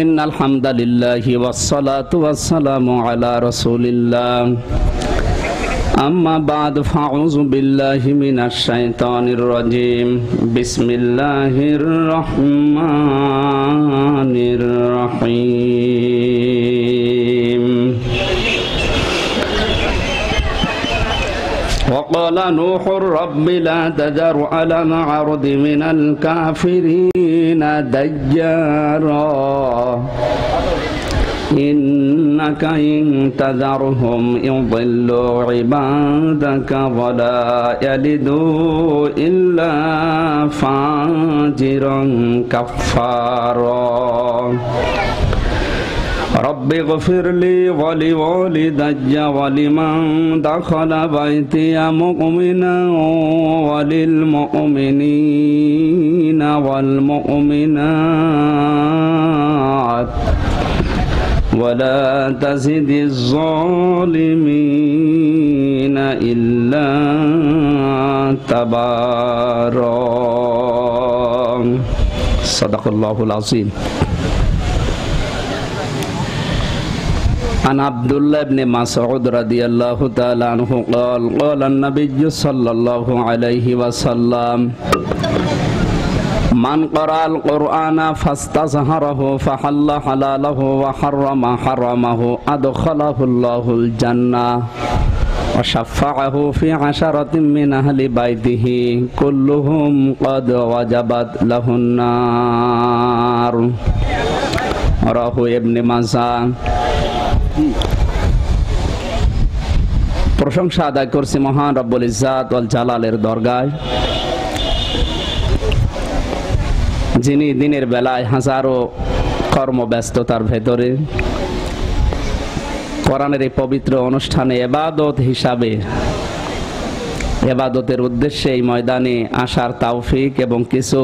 ইন্নাল হামদালিল্লাহি ওয়াস সালাতু ওয়াস সালামু আলা রাসূলিল্লাহ আম্মা বা'দ ফাউযু বিল্লাহি মিনাশ শাইতানির রাজীম বিসমিল্লাহির রহমানির রহিম وقال نوح رب لا تذر على الأرض من الكافرين ديارا إنك إن تذرهم يضلوا عبادك ولا يلدوا إلا فاجرا كفارا رب اغفر لي ولوالدي ولمن دخل بيتي مؤمنا وللمؤمنين والمؤمنات ولا تزد الظالمين إلا تبارا صدق الله العظيم. عن عبد الله بن مسعود رضي الله تعالى عنه قال قال النبي صلى الله عليه وسلم من قرأ القرآن فاستظهره فحل حلاله وحرم حرمه أدخله الله الجنة وشفعه في 10 من أهل بيته كلهم قد وجبت له النار رواه ابن ماجه. প্রশংসা আদায় করছি মহান রব্বুল ইজ্জাত ওয়াল জালালের দরগায়, যিনি দিনের বেলায় হাজারো কর্মব্যস্ততার ভেতরে কোরআনের এই পবিত্র অনুষ্ঠানে ইবাদত হিসাবে ইবাদতের উদ্দেশ্যে এই ময়দানে আসার তৌফিক এবং কিছু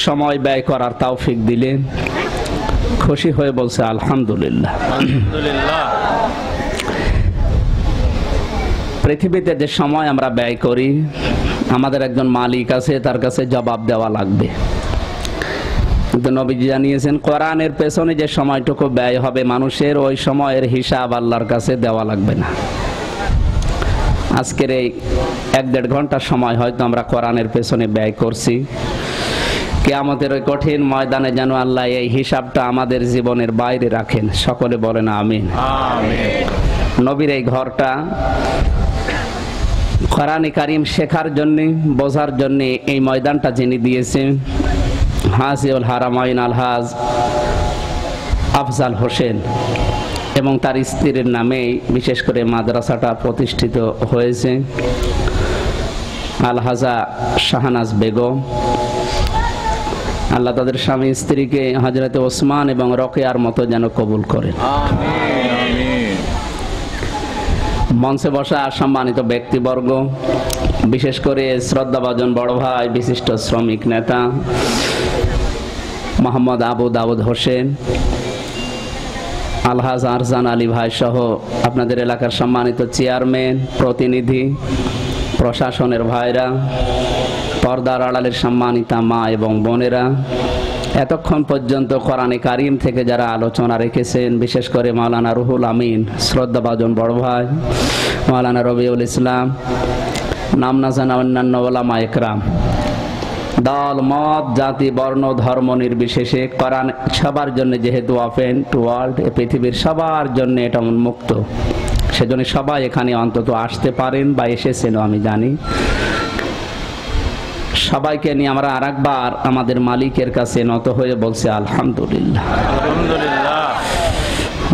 সময় ব্যয় করার তৌফিক দিলেন। খুশি হয়ে বলছে আলহামদুলিল্লাহ। পৃথিবীতে যে সময় আমরা ব্যয় করি, আমাদের একজন মালিক আছে, তার কাছে জবাব দেওয়া লাগবে। কিন্তু নবীজি জানিয়েছেন কোরআনের পেছনে যে সময়টুকু ব্যয় হবে মানুষের, ওই সময়ের হিসাব আল্লাহর কাছে দেওয়া লাগবে না। আজকের এই 1-1.5 ঘন্টার সময় হয়তো আমরা কোরআনের পেছনে ব্যয় করছি। কিয়ামতের ওই কঠিন ময়দানে যেন আল্লাহ এই হিসাবটা আমাদের জীবনের বাইরে রাখেন। সকলে বলেন আমিন। নবীর এই ঘরটা কোরআনে কারীম শেখার জন্য, বোঝার জন্য এই ময়দানটা যিনি দিয়েছেন হাজিউল হারামাইন আলহাজ আফজাল হোসেন এবং তার স্ত্রীর নামে বিশেষ করে মাদ্রাসাটা প্রতিষ্ঠিত হয়েছে। আলহাজা শাহনাজ বেগম, আল্লাহ তাদের স্বামী স্ত্রীকে হযরত ওসমান এবং রোকেয়ার মতো যেন কবুল করেন। মঞ্চে বসা সম্মানিত ব্যক্তিবর্গ, বিশেষ করে শ্রদ্ধাভাজন বড় ভাই বিশিষ্ট শ্রমিক নেতা মোহাম্মদ আবু দাউদ হোসেন, আলহাজ আরজান আলী ভাই সহ আপনাদের এলাকার সম্মানিত চেয়ারম্যান, প্রতিনিধি, প্রশাসনের ভাইরা, পর্দার আড়ালের সম্মানিতা মা এবং বোনেরা, এতক্ষণ পর্যন্ত কোরআনে কারীম থেকে যারা আলোচনা রেখেছেন, বিশেষ করে মাওলানা রুহুল আমিন, শ্রদ্ধাভাজন বড় ভাই মাওলানা রবিউল ইসলাম, নাম না জানা অন্যান্য ওলামা একরাম, দল মত জাতি বর্ণ ধর্ম নির্বিশেষে কোরআন সবার জন্য যেহেতু ওপেন টু ওয়ার্ল্ড, পৃথিবীর সবার জন্য এটা উন্মুক্ত, সেজন্য সবাই এখানে অন্তত আসতে পারেন বা এসেছেন আমি জানি। সবাইকে নিয়ে আমরা আরেকবার আমাদের মালিকের কাছে নত হয়ে বলছি আলহামদুলিল্লাহ।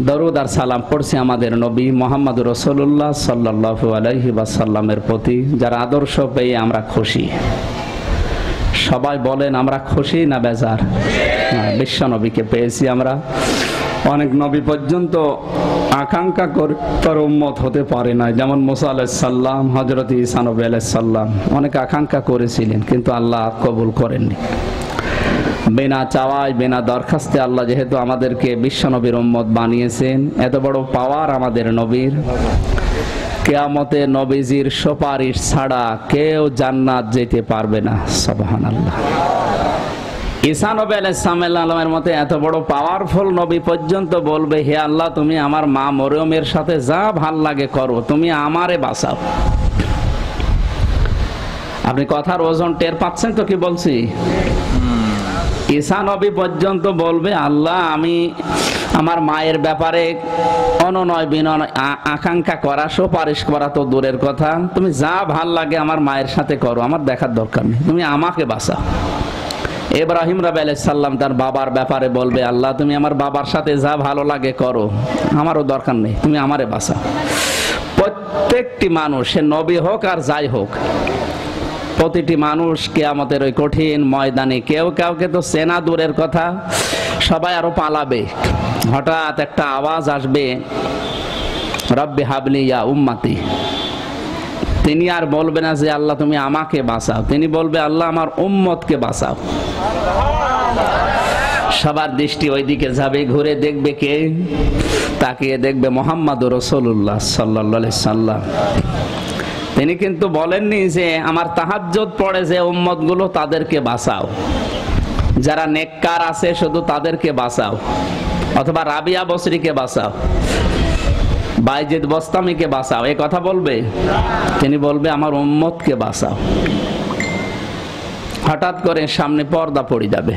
দরুদ আর সালাম পড়ছি আমাদের নবী মুহাম্মদুর রাসূলুল্লাহ সাল্লাল্লাহু আলাইহি ওয়াসাল্লামের প্রতি, যার আদর্শ পেয়ে আমরা খুশি। সবাই বলেন আমরা খুশি না বেজার? বিশ্ব নবীকে পেয়েছি আমরা। অনেক নবী পর্যন্ত আকাঙ্ক্ষা করে তার উম্মত হতে পারে না, যেমন মুসা আলাইহিস সালাম, হযরত ঈসা নবী আলাইহিস সালাম অনেক আকাঙ্ক্ষা করেছিলেন কিন্তু আল্লাহ কবুল করেননি। বিনা চাওয়ায় বিনা দরখাস্তে আল্লাহ যেহেতু আমাদেরকে বিশ্ব নবীর উম্মত বানিয়েছেন, এত বড় পাওয়ার আমাদের নবীর, কিয়ামতে নবীজির সুপারিশ ছাড়া কেউ জান্নাত যেতে পারবে না। সুবহানাল্লাহ। ঈসা নবী আলাইহিস সালামের মতে এত বড় পাওয়ারফুল নবী পর্যন্ত বলবে, হে আল্লাহ, তুমি আমার মা মরিয়মের সাথে যা ভাল লাগে করো, তুমি আমারে বাঁচাও। আপনি কথার ওজন টের পাচ্ছেন তো কি বলছি? ঈসা নবী পর্যন্ত বলবে, আল্লাহ, আমি আমার মায়ের ব্যাপারে অননয় বিনয় আকাঙ্ক্ষা করা, সুপারিশ করা তো দূরের কথা, তুমি যা ভাল লাগে আমার মায়ের সাথে করো, আমার দেখার দরকার নেই, তুমি আমাকে বাঁচাও। ইব্রাহিম নবী আলাইহিস সালাম তার বাবার ব্যাপারে বলবে, আল্লাহ, তুমি আমার বাবার সাথে যা ভালো লাগে করো, আমারও দরকার নেই, তুমি আমারে বাঁচাও। প্রত্যেকটি মানুষ, সে নবী হোক আর যাই হোক, প্রতিটি মানুষ কিয়ামতের ওই কঠিন ময়দানে কেউ কাউকে তো চেনা দূরের কথা, সবাই আরো পালাবে। হঠাৎ একটা আওয়াজ আসবে, রব্বি হাবলি ইয়া উম্মতি। তিনি আর বলবে না যে আল্লাহ তুমি আমাকে বাঁচাও, তিনি বলবে আল্লাহ আমার উম্মতকে বাঁচাও। সবার দৃষ্টি ওইদিকে যাবে, ঘুরে দেখবে কে? তাকিয়ে দেখবে মুহাম্মদুর রাসূলুল্লাহ সাল্লাল্লাহু আলাইহি সাল্লাম। তিনি কিন্তু বলেননি যে আমার তাহাজ্জুদ পড়ে যে উম্মত গুলো তাদেরকে বাঁচাও, যারা নেককার আছে শুধু তাদেরকে বাঁচাও, অথবা রাবিয়া বসরিকে বাঁচাও, বাইজিদ বস্তামিকে বাঁচাও, এই কথা বলবে? তিনি বলবে আমার উম্মতকে বাঁচাও। হঠাৎ করে সামনে পর্দা পড়ে যাবে,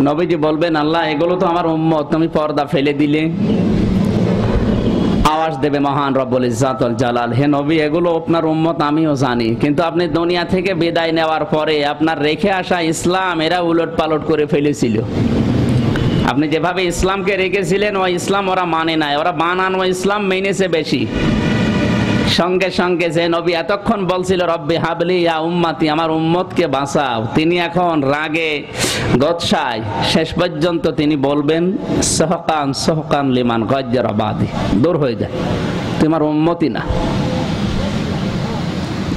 নবীজি বলবেন আল্লাহ এগুলো তো আমার উম্মত, তুমি পর্দা ফেলে দিলে। আওয়াজ দেবে মহান রব্বুল ইজ্জাত ওয়াল জালাল, হে নবী এগুলো আপনার উম্মত আমিও জানি, কিন্তু আপনি দুনিয়া থেকে বিদায় নেওয়ার পরে আপনার রেখে আসা ইসলাম এরা উলট পালট করে ফেলেছিল। আপনি যেভাবে ইসলামকে রেখেছিলেন ওই ইসলাম ওরা মানে নাই, ওরা বানানো ইসলাম মেনেছে বেশি। সঙ্গে সঙ্গে যে নবী এতক্ষণ বলছিল রব্বি হাবলি ইয়া উম্মতি, আমার উম্মতকে বাঁচাও, তিনি এখন রাগে গদশায় শেষ পর্যন্ত তিনি বলবেন সহকান সহকান লিমান গজ্জারা বাদি, দূর হয়ে যায়, তুই আমার উম্মতই না।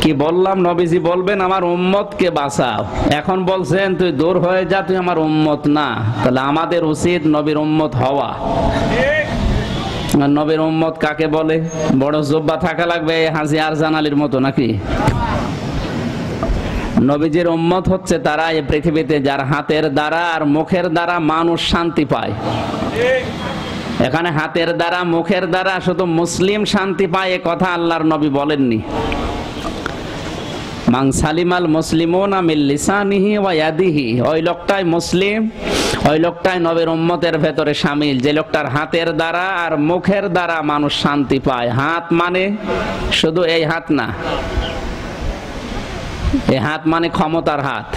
কি বললাম? নবীজি বলবেন আমার উম্মতকে বাঁচাও, এখন বলছেন তুই দূর হয়ে যা, তুই আমার উম্মত না। তাহলে আমাদের উচিত নবীর উম্মত হওয়া। নবীর উম্মত কাকে বলে? বড় জুব্বা থাকা লাগবে হাজী আরজান আলীর মতো নাকি? নবীজির উম্মত হচ্ছে তারা এই পৃথিবীতে যার হাতের দ্বারা আর মুখের দ্বারা মানুষ শান্তি পায়। এখানে হাতের দ্বারা মুখের দ্বারা শুধু মুসলিম শান্তি পায় এ কথা আল্লাহর নবী বলেননি। মান সালিমাল মুসলিমুনা মিন লিসানিহি ওয়া ইয়াদিহি, ওই লোকটাই মুসলিম, ওই লোকটাই নবীর উম্মতের ভেতরে শামিল, যে লোকটার হাতের দ্বারা আর মুখের দ্বারা মানুষ শান্তি পায়। হাত মানে শুধু এই হাত না, এই হাত মানে ক্ষমতার হাত।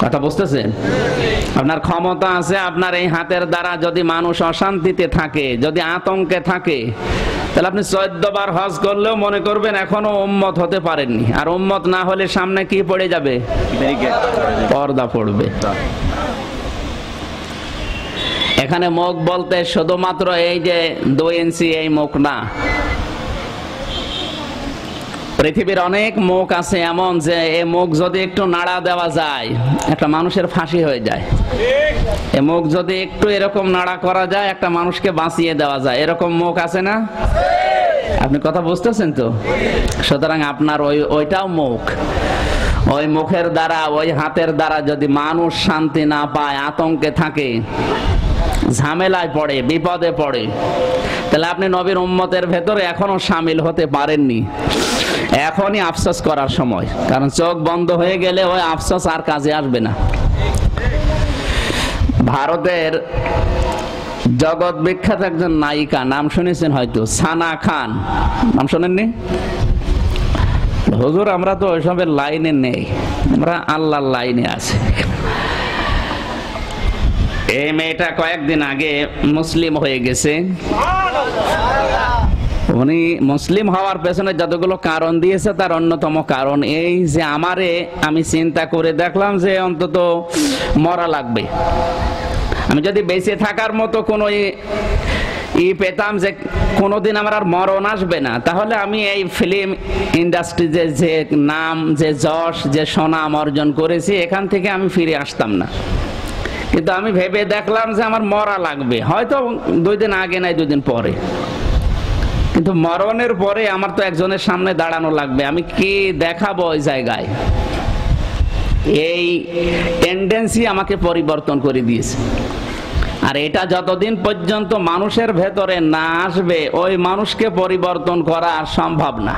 কথা বুঝতেছেন? আপনার ক্ষমতা আছে, আপনার এই হাতের দ্বারা যদি মানুষ অশান্তিতে থাকে, যদি আতঙ্কে থাকে, তাহলে আপনি 14 বার হজ করলেও মনে করবেন এখনো উম্মত হতে পারেননি। আর উম্মত না হলে সামনে কি পড়ে যাবে? পর্দা পড়বে। এখানে মুখ বলতে শুধুমাত্র এই যে 2 ইঞ্চি এই মুখ না, পৃথিবীর অনেক মুখ আছে এমন যে এই মুখ যদি একটু নাড়া দেওয়া যায় একটা মানুষের ফাঁসি হয়ে যায়। এই মুখ যদি একটু এরকম নাড়া করা যায় একটা মানুষকে বাঁচিয়ে দেওয়া যায়, এরকম মুখ আছে না? আপনি কথা বুঝতেছেন তো? সুতরাং আপনার ওইটাও মুখ, ওই মুখের দ্বারা ওই হাতের দ্বারা যদি মানুষ শান্তি না পায়, আতঙ্কে থাকে, ঝামেলায় পড়ে, বিপদে পড়ে, তাহলে আপনি নবীর উম্মতের ভেতরে এখনো শামিল হতে পারেননি। এখনই আফসোস করার সময়, কারণ চোখ বন্ধ হয়ে গেলে ওই আফসোস আর কাজে আসবে না। ভারতের জগৎ বিখ্যাত একজন নায়িকা, নাম শুনেছেন হয়তো, সানা খান, নাম শোনেননি? হুজুর আমরা তো ওইসবের লাইনে নেই, আমরা আল্লাহর লাইনে আছি। এই মেয়েটা কয়েকদিন আগে মুসলিম হয়ে গেছে। উনি মুসলিম হওয়ার পেছনে যতগুলো কারণ দিয়েছে তার অন্যতম কারণ এই যে আমি চিন্তা করে দেখলাম যে অন্তত মরা লাগবে। আমি যদি বেঁচে থাকার মতো কোনো পেতাম যে কোনোদিন আমার আর মরণ আসবে না, তাহলে আমি এই ফিল্ম ইন্ডাস্ট্রি যে নাম, যে যশ, যে সুনাম অর্জন করেছি, এখান থেকে আমি ফিরে আসতাম না। কিন্তু আমি ভেবে দেখলাম যে আমার মরা লাগবে, হয়তো 2 দিন আগে নাই 2 দিন পরে, কিন্তু মরণের পরে আমার তো একজনের সামনে দাঁড়ানো লাগবে। আমি কি দেখাবো ওই জায়গায়? এই টেন্ডেন্সি আমাকে পরিবর্তন করে দিয়েছে। আর এটা যতদিন পর্যন্ত মানুষের ভেতরে না আসবে ওই মানুষকে পরিবর্তন করা সম্ভব না।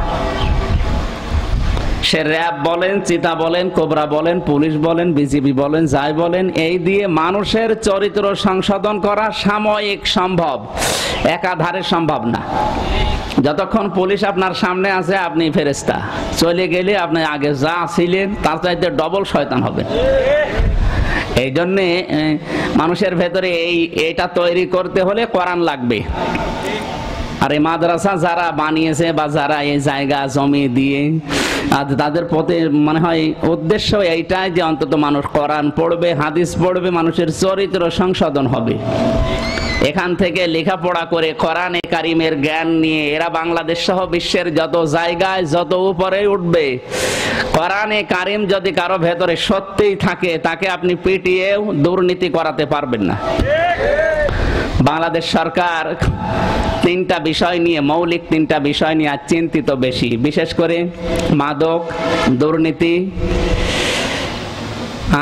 সে র্যাব বলেন, চিতা বলেন, কোবরা বলেন, পুলিশ বলেন, বিজিবি বলেন, যাই বলেন, এই দিয়ে মানুষের চরিত্র সংশোধন করা সাময়িক সম্ভব, একাধারে সম্ভব না। যতক্ষণ পুলিশ আপনার সামনে আছে আপনি ফেরেশতা, চলে গেলে আপনি আগে যা ছিলেন তার চাইতে ডবল শয়তান হবেন। এই জন্যে মানুষের ভেতরে এইটা তৈরি করতে হলে কোরআন লাগবে। আর এই মাদ্রাসা যারা বানিয়েছে বা যারা এই জায়গা জমি দিয়ে, আর তাদের পথে মনে হয় উদ্দেশ্য এইটাই যে অন্তত মানুষ কোরআন পড়বে, হাদিস পড়বে, মানুষের চরিত্র সংশোধন হবে। এখান থেকে লেখাপড়া করে কোরআনে কারিমের জ্ঞান নিয়ে এরা বাংলাদেশ সহ বিশ্বের যত জায়গায় যত উপরে উঠবে, কোরআনে কারিম যদি কারো ভেতরে সত্যিই থাকে তাকে আপনি পিটিয়েও দুর্নীতি করাতে পারবেন না। বাংলাদেশ সরকার তিনটা বিষয় নিয়ে, মৌলিক তিনটা বিষয় নিয়ে আজ চিন্তিত বেশি, বিশেষ করে মাদক, দুর্নীতি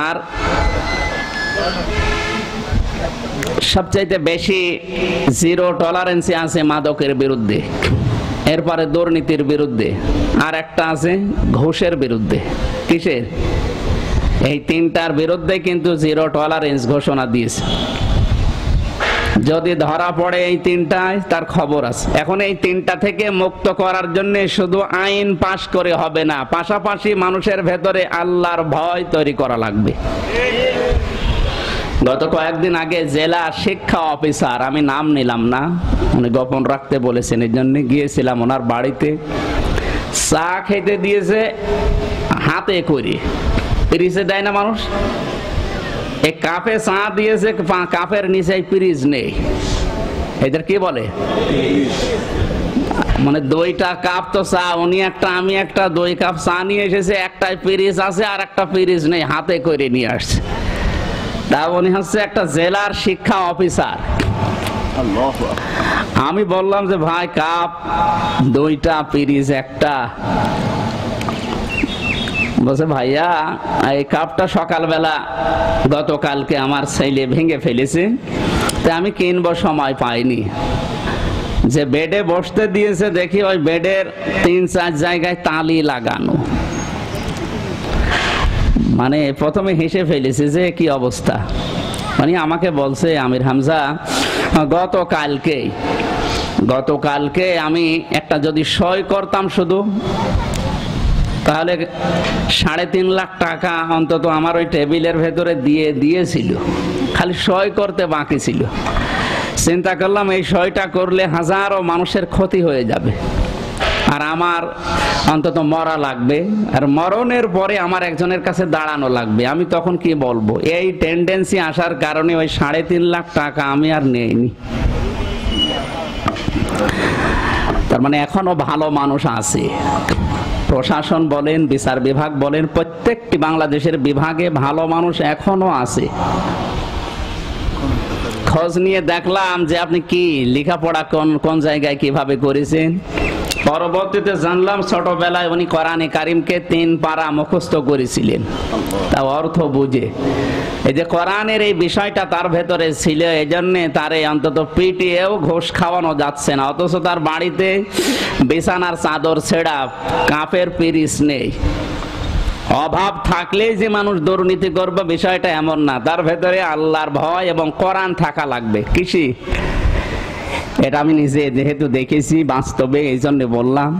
আর সবচাইতে বেশি জিরো টলারেন্সি আছে মাদকের বিরুদ্ধে, এরপরে দুর্নীতির বিরুদ্ধে, আর একটা আছে ঘুষের বিরুদ্ধে। কিসের? এই তিনটার বিরুদ্ধে কিন্তু জিরো টলারেন্স ঘোষণা দিয়েছে। যদি ধরা পড়ে এই তিনটায় তার খবর আছে। এখন এই তিনটা থেকে মুক্ত করার জন্য শুধু আইন পাশ করে হবে না, পাশাপাশি মানুষের ভেতরে আল্লাহর ভয় তৈরি করা লাগবে। গত কয়েকদিন আগে জেলা শিক্ষা অফিসার, আমি নাম নিলাম না, উনি গোপন রাখতে বলেছেন, এই জন্য গিয়েছিলাম ওনার বাড়িতে। চা খেতে দিয়েছে হাতে করে, পিরিজে দেয় না মানুষ, এই কাপে চা দিয়েছে, কাপের নিচে পিরিজ নেই। এদের কি বলে? মানে দুইটা কাপ তো চা, উনি একটা আমি একটা, 2 কাপ চা নিয়ে এসেছে, একটাই পিরিজ আছে আর একটা পিরিজ নেই, হাতে করে নিয়ে আসছে। তা উনি হচ্ছে একটা জেলার শিক্ষা অফিসার। আমি বললাম যে ভাই কাপ 2টা, পিরিজ একটা। বলছে ভাইয়া এই কাপটা সকালবেলা গতকালকে আমার ছেলে ভেঙে ফেলেছে, তাই আমি কিনবো, সময় পাইনি। যে বেডে বসতে দিয়েছে দেখি ওই বেডের 3-4 জায়গায় তালি লাগানো। মানে প্রথমে হেসে ফেলেছে যে কি অবস্থা। মানে আমাকে বলছে আমির হামজা গতকালকে আমি একটা যদি সই করতাম শুধু, তাহলে 3.5 লাখ টাকা অন্তত আমার ওই টেবিলের ভেতরে দিয়েছিল, খালি সই করতে বাকি ছিল। চিন্তা করলাম এই সইটা করলে হাজারো মানুষের ক্ষতি হয়ে যাবে, আর আমার অন্তত মরা লাগবে, আর মরণের পরে আমার একজনের কাছে দাঁড়ানো লাগবে। আমি তখন কি বলবো? এই টেন্ডেন্সি আসার কারণে ওই 3.5 লাখ টাকা আমি আর নেইনি। তার মানে এখনো ভালো মানুষ আছে। প্রশাসন বলেন, বিচার বিভাগ বলেন, প্রত্যেকটি বাংলাদেশের বিভাগে ভালো মানুষ এখনো আছে। খোঁজ নিয়ে দেখলাম যে আপনি কি লেখাপড়া কোন জায়গায় কিভাবে করেছেন। পরবর্তীতে জানলাম ছোটবেলায় উনি কোরআনে কারিমকে 3 পারা মুখস্থ করেছিলেন, তা অর্থ বুঝে। এই যে কোরআনের এই বিষয়টা তার ভেতরে ছিল, এই জন্য তারে অন্তত পিটিয়েও ঘুষ খাওয়ানো যাচ্ছে না। অথচ তার বাড়িতে বিছানার চাদর ছেঁড়া, কাপের পিরিচ নেই। অভাব থাকলে যে মানুষ দুর্নীতি করবে বিষয়টা এমন না, তার ভেতরে আল্লাহর ভয় এবং কোরআন থাকা লাগবে। কৃষি এটা আমি নিজে যেহেতু দেখেছি বাস্তবে, এই জন্য বললাম।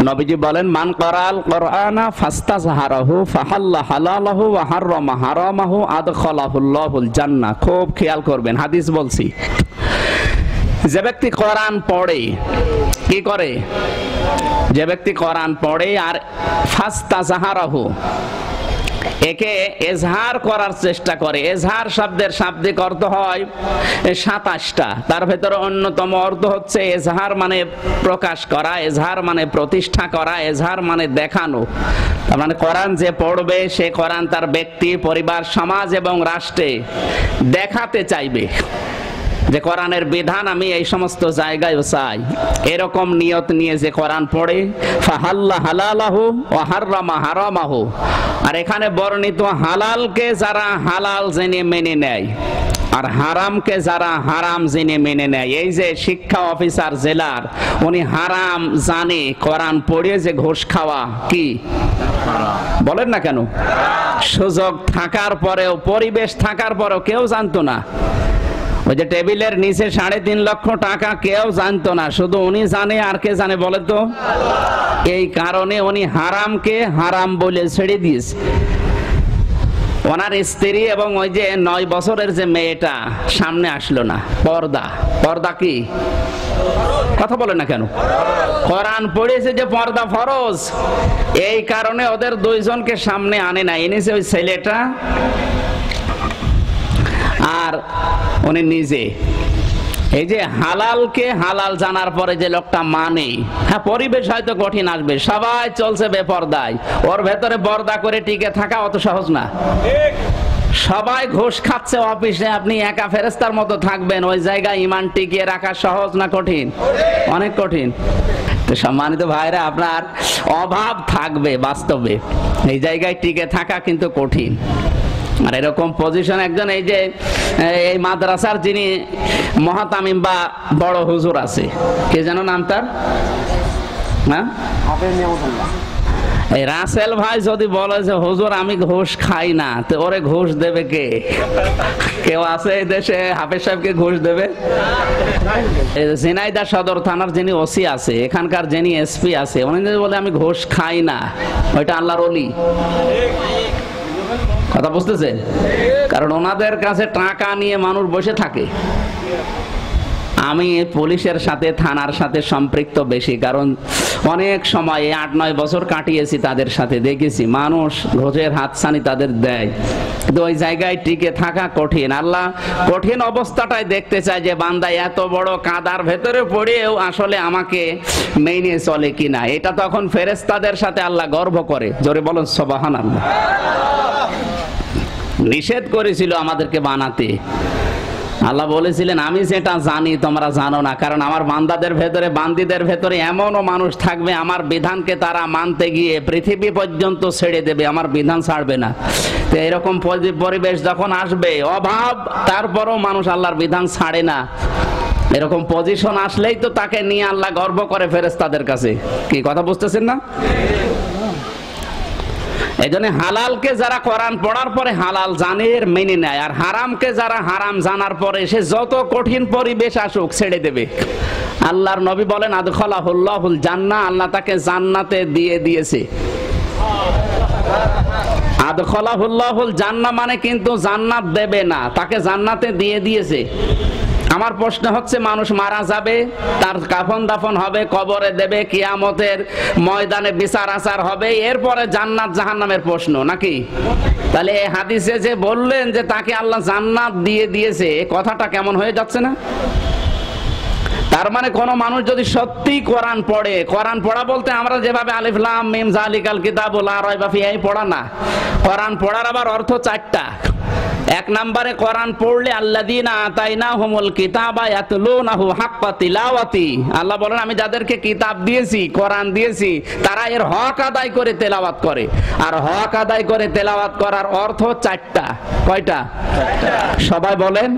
নবীজি বলেন মান করাল কোরআনা ফাস্তাযহারাহু ফাহাল্লা হালালাহু ওয়া হারামা হারামাহু আদখালাহুল্লাহুল জান্নাহ। খুব খেয়াল করবেন, হাদিস বলছি। যে ব্যক্তি কোরআন পড়ে, কি করে? যে ব্যক্তি কোরআন পড়ে আর ফাস্তাযহারাহু, একে এজহার করার চেষ্টা করে। এজহার শব্দের শাব্দিক অর্থ হয় 27টা, তার ভেতরে অন্যতম অর্থ হচ্ছে এজহার মানে প্রকাশ করা, এজহার মানে প্রতিষ্ঠা করা, এজহার মানে দেখানো। তার মানে কোরআন যে পড়বে সে কোরআন তার ব্যক্তি, পরিবার, সমাজ এবং রাষ্ট্রে দেখাতে চাইবে। যে কোরআনের বিধান আমি এই সমস্ত জায়গায় চাই, এরকম নিয়ত নিয়ে যে কোরআন পড়ে, ফাহাল্লা হালালাহু ওয়া হাররামা হারামাহু, আর এখানে বর্ণিত হালালকে যারা হালাল জেনে মেনে নেয় আর হারামকে যারা হারাম জেনে মেনে নেয়, এই যে শিক্ষা অফিসার জেলার, উনি হারাম জানে, কোরআন পড়ে যে ঘুষ খাওয়া কি বলেন না কেন, সুযোগ থাকার পরেও, পরিবেশ থাকার পরেও কেউ জানতো না। ওই যে টেবিলের নিচে 3.5 লক্ষ টাকা কেউ জানতো না, শুধু উনি জানে। আর কে জানে বলে তো? এই কারণে উনি হারামকে হারাম বলে ছেড়ে দিয়েছে। ওনার স্ত্রী এবং ওই যে 9 বছরের যে মেয়েটা সামনে আসলো না। পর্দা, পর্দা কি কথা বলে না কেন? কোরআন পড়েছে যে পর্দা ফরজ, এই কারণে ওদের দুইজনকে সামনে আনে না, এনেছে ওই ছেলেটা আর উনি নিজে। এই যে হালালকে হালাল জানার পরে যে লোকটা মানে, হ্যাঁ পরিবেশ হয়তো কঠিন আসবে, সবাই চলছে বেপর্দায়, ওর ভেতরে পর্দা করে টিকে থাকা অত সহজ না। সবাই ঘুষ খাচ্ছে অফিসে, আপনি একা ফেরেস্তার মতো থাকবেন, ওই জায়গায় ঈমান টিকিয়ে রাখা সহজ না কঠিন? অনেক কঠিন। তো সম্মানিত ভাইরা, আপনার অভাব থাকবে বাস্তবে, এই জায়গায় টিকে থাকা কিন্তু কঠিন। আর এরকম পজিশন একজন, এই যে এই মাদ্রাসার যিনি মহাতামিম বা বড় হুজুর আছে, কে যেন নাম তার, হ্যাঁ এই রাসেল ভাই, যদি বলে যে হুজুর আমি ঘুষ খাই না, তো ওরে ঘুষ দেবে কে? কেউ আছে এই দেশে হাফেজ সাহেবকে ঘুষ দেবে? ঝিনাইদহ সদর থানার যিনি ওসি আছে, এখানকার যিনি এসপি আছে, উনি যদি বলে আমি ঘুষ খাই না, ওইটা আল্লাহর ওলি। কথা বুঝতেছেন? কারণ ওনাদের কাছে টাকা নিয়ে মানুষ বসে থাকে। আমি পুলিশের সাথে, থানার সাথে সম্পৃক্ত বেশি, কারণ অনেক সময় 8-9 বছর কাটিয়েছি তাদের সাথে, দেখেছি মানুষ ঘোষের হাতছানি তাদের দেয়, কিন্তু ওই জায়গায় টিকে থাকা কঠিন। আল্লাহ কঠিন অবস্থাটাই দেখতে চায় যে বান্দা এত বড় কাদার ভেতরে পড়েও আসলে আমাকে মেনে চলে কিনা। এটা তখন ফেরেশতাদের সাথে আল্লাহ গর্ব করে। জোরে বলুন সুবহানাল্লাহ। নিষেধ করেছিল আমাদেরকে বানাতে, আল্লাহ বলেছিলেন আমি যেটা জানি তোমরা জানো না, কারণ আমার বান্দাদের ভেতরে, বান্দীদের ভেতরে এমনও মানুষ থাকবে আমার বিধানকে তারা মানতে গিয়ে পৃথিবী পর্যন্ত ছেড়ে দেবে, আমার বিধান ছাড়বে না। তো এরকম পরিবেশ যখন আসবে, অভাব তারপরও মানুষ আল্লাহর বিধান ছাড়ে না, এরকম পজিশন আসলেই তো তাকে নিয়ে আল্লাহ গর্ব করে ফেরেশতাদের কাছে। কি কথা বুঝতেছেন না? এই জন্য হালালকে যারা কোরআন পড়ার পরে হালাল জানে, মেনে নেয়, আর হারামকে যারা হারাম জানার পরে সে যত কঠিন পরিবেশ আসুক ছেড়ে দেবে। আল্লাহর নবী বলেন আদখালাহুল্লাহুল জান্নাহ, আল্লাহ তাকে জান্নাতে দিয়ে দিয়েছে। আদখালাহুল্লাহুল জান্নাহ মানে কিন্তু জান্নাত দেবে না, তাকে জান্নাতে দিয়ে দিয়েছে। আমার প্রশ্ন হচ্ছে, মানুষ মারা যাবে, তার কাফন দাফন হবে, কবরে দেবে, কিয়ামতের ময়দানে বিচার আচার হবে, এরপরে জান্নাত জাহান্নামের প্রশ্ন নাকি? তাহলে এই হাদিসে যে বললেন যে তাকে আল্লাহ জান্নাত দিয়ে দিয়েছে, কথাটা কেমন হয়ে যাচ্ছে না? তার মানে কোন মানুষ যদি সত্যি কোরআন পড়ে, কোরআন পড়া বলতে আমরা যেভাবে আলিফ লাম মিম যালিকাল কিতাবু লা রাইবা ফিহি এই পড়া না, কোরআন পড়ার আবার অর্থ 4টা। 1 নম্বরে কোরআন পড়লে আল্লাযীনা আতাইনাহুমুল কিতাবা ইয়াতলুনাহু হাক্কা তিলাওয়াতি, আল্লাহ বলেন আমি যাদেরকে কিতাব দিয়েছি, কোরআন দিয়েছি, তারা এর হক আদায় করে তেলাওয়াত করে। আর হক আদায় করে তেলাওয়াত করার অর্থ 4টা। কয়টা? 4টা। সবাই বলেন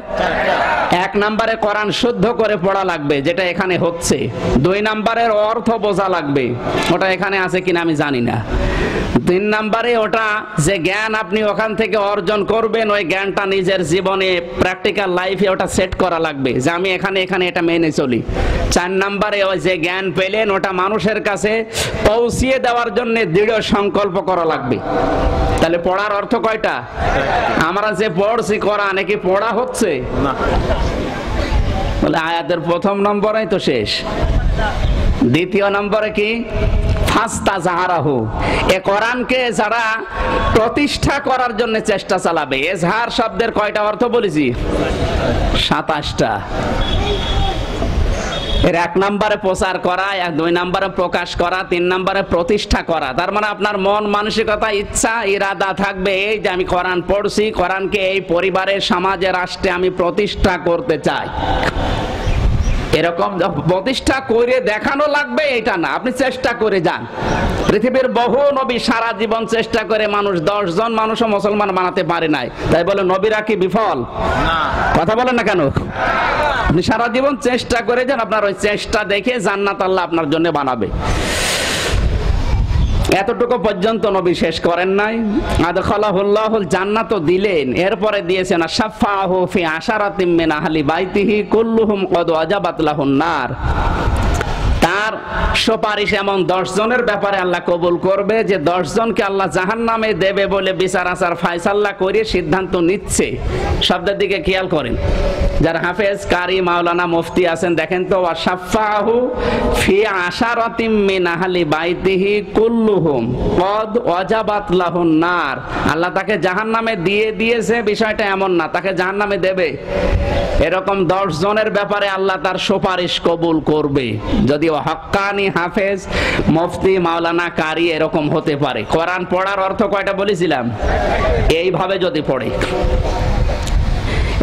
1 নম্বরে কোরআন শুদ্ধ করে পড়া লাগবে, যেটা এখানে হচ্ছে। 2 নম্বরের অর্থ বোঝা লাগবে, ওটা এখানে আছে কিনা আমি জানি না। 3 নম্বরে ওটা যে জ্ঞান আপনি ওখান থেকে অর্জন করবেন, ওই জ্ঞানটা নিজের জীবনে প্র্যাকটিক্যাল লাইফে ওটা সেট করা লাগবে যে আমি এখানে এটা মেনে চলি। 4 নম্বরে ওই যে জ্ঞান পেলেন ওটা মানুষের কাছে পৌঁছিয়ে দেওয়ার জন্য দৃঢ় সংকল্প করা লাগবে। তাহলে পড়ার অর্থ কয়টা? আমরা যে পড়ছি কোরআন, কি পড়া হচ্ছে না? বলে আয়াতের 1ম নম্বরেই তো শেষ। 2য় নম্বরে কি? ফাস্তাজাহারাহু, এ কোরআনকে যারা প্রতিষ্ঠা করার জন্য চেষ্টা চালাবে। এজহার শব্দের কয়টা অর্থ বলেছি? 27টা। এর 1 নম্বরে প্রচার করা, 2 নম্বরে প্রকাশ করা, 3 নম্বরে প্রতিষ্ঠা করা। তার মানে আপনার মন মানসিকতা ইচ্ছা ইরাদা থাকবে এই যে আমি কোরআন পড়ছি, কোরআনকে এই পরিবারে সমাজে রাষ্ট্রে আমি প্রতিষ্ঠা করতে চাই। এরকম প্রতিষ্ঠা করে দেখানো লাগবে এটা না, আপনি চেষ্টা করে যান। পৃথিবীর বহু নবী সারা জীবন চেষ্টা করে মানুষ 10 জন মানুষও মুসলমান বানাতে পারে নাই, তাই বলে নবীরা কি বিফল? কথা বলেন না কেন? আপনি সারা জীবন চেষ্টা করে যান, আপনার ওই চেষ্টা দেখে জান্নাত আল্লাহ আপনার জন্য বানাবে। এতটুকু পর্যন্ত নবী শেষ করেন নাই, আদখালাহুল্লাহুল জান্নাত দিলেন, এরপরে দিয়েছেন শাফাহু ফি আশারাতিম মিন আহলি বাইতিহি কুল্লুহুম ক্বাদ ওয়াজাবাত লাহুন নার। তার সুপারিশ এমন 10 জনের ব্যাপারে আল্লাহ কবুল করবে যে 10 জনকে আল্লাহ জাহান্নামে দেবে বলে বিচার আচার ফায়সালা করে সিদ্ধান্ত নিচ্ছে। শব্দের দিকে খেয়াল করেন, যারা হাফেজ কারি মাওলানা মুফতি আছেন দেখেন তো, ওয়াশাফাহু ফি আশারাতিম মিন আহলি বাইতিহি কুল্লুহুম ক্বাদ ওয়াজাবাত লাহুন নার। আল্লাহ তাকে জাহান্নামে দিয়ে দিয়েছে বিষয়টা এমন না, তাকে জাহান্নামে দেবে। এরকম 10 জনের ব্যাপারে আল্লাহ তার সুপারিশ কবুল করবে যদি হক্কানি হাফেজ মুফতি মাওলানা কারি এরকম হতে পারে। কোরআন পড়ার অর্থ কয়টা বলেছিলাম? এইভাবে যদি পড়ে।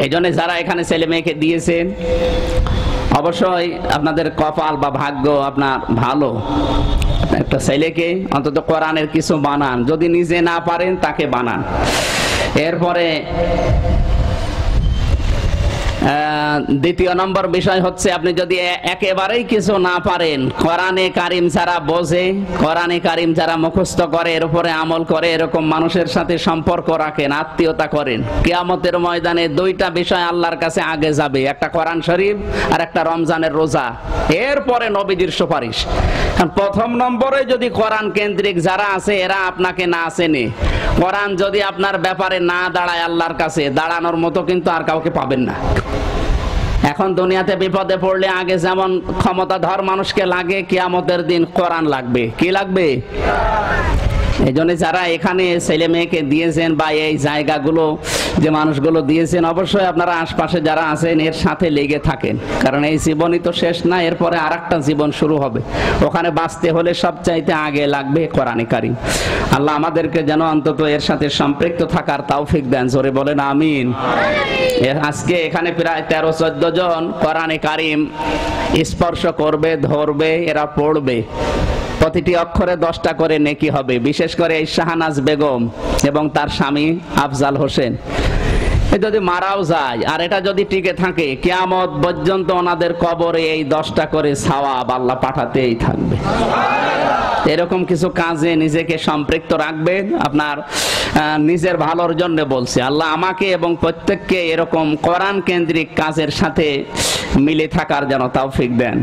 এই জন্য যারা এখানে ছেলে মেয়েকে দিয়েছেন অবশ্যই আপনাদের কপাল বা ভাগ্য আপনার ভালো। একটা ছেলেকে অন্তত কোরআনের কিছু বানান, যদি নিজে না পারেন তাকে বানান। এরপরে দ্বিতীয় নম্বর বিষয় হচ্ছে, আপনি যদি একেবারেই কিছু না পারেন, কোরআনে কারিম যারা বোঝে, কোরআনে কারিম যারা মুখস্থ করে, এর উপরে আমল করে, এরকম মানুষের সাথে সম্পর্ক রাখেন, আত্মীয়তা করেন, কিয়ামতের ময়দানে 2টা বিষয় আল্লাহর কাছে আগে যাবে, একটা কোরআন শরীফ আর একটা রমজানের রোজা, এরপরে নবীজির সুপারিশ। প্রথম নম্বরে যদি কোরআন কেন্দ্রিক যারা আছে এরা আপনাকে না চেনে, কোরআন যদি আপনার ব্যাপারে না দাঁড়ায় আল্লাহর কাছে, দাঁড়ানোর মতো কিন্তু আর কাউকে পাবেন না। এখন দুনিয়াতে বিপদে পড়লে আগে যেমন ক্ষমতাধর মানুষকে লাগে, কিয়ামতের দিন কোরআন লাগবে। কি লাগবে? এই জন্য যারা এখানে ছেলে মেয়েকে দিয়েছেন বা এই জায়গাগুলো যে মানুষগুলো দিয়েছেন, অবশ্যই আপনারা আশপাশে যারা আছেন এর সাথে লেগে থাকেন, কারণ এই জীবনই তো শেষ না, এরপরে আরেকটা জীবন শুরু হবে। ওখানে বাঁচতে হলে সবচাইতে আগে লাগবে কোরআনে কারিম। আল্লাহ আমাদেরকে যেন অন্তত এর সাথে সম্পৃক্ত থাকার তৌফিক দেন, জোরে বলেন আমিন। আজকে এখানে প্রায় 13-14 জন কোরআনে কারিম স্পর্শ করবে, ধরবে, এরা পড়বে। প্রতিটি অক্ষরে 10টা করে নেকি হবে। বিশেষ করে এই শাহনাজ বেগম এবং তার স্বামী আফজাল হোসেন, যদি মারাও যায় আর এটা যদি টিকে থাকে, কিয়ামত পর্যন্ত ওনাদের কবরে এই 10টা করে সওয়াব আল্লাহ পাঠাতেই থাকবে। এরকম কিছু কাজে নিজেকে সম্পৃক্ত রাখবেন, আপনার নিজের ভালোর জন্য বলছে। আল্লাহ আমাকে এবং প্রত্যেককে এরকম কোরআন কেন্দ্রিক কাজের সাথে মিলে থাকার যেন তৌফিক দেন।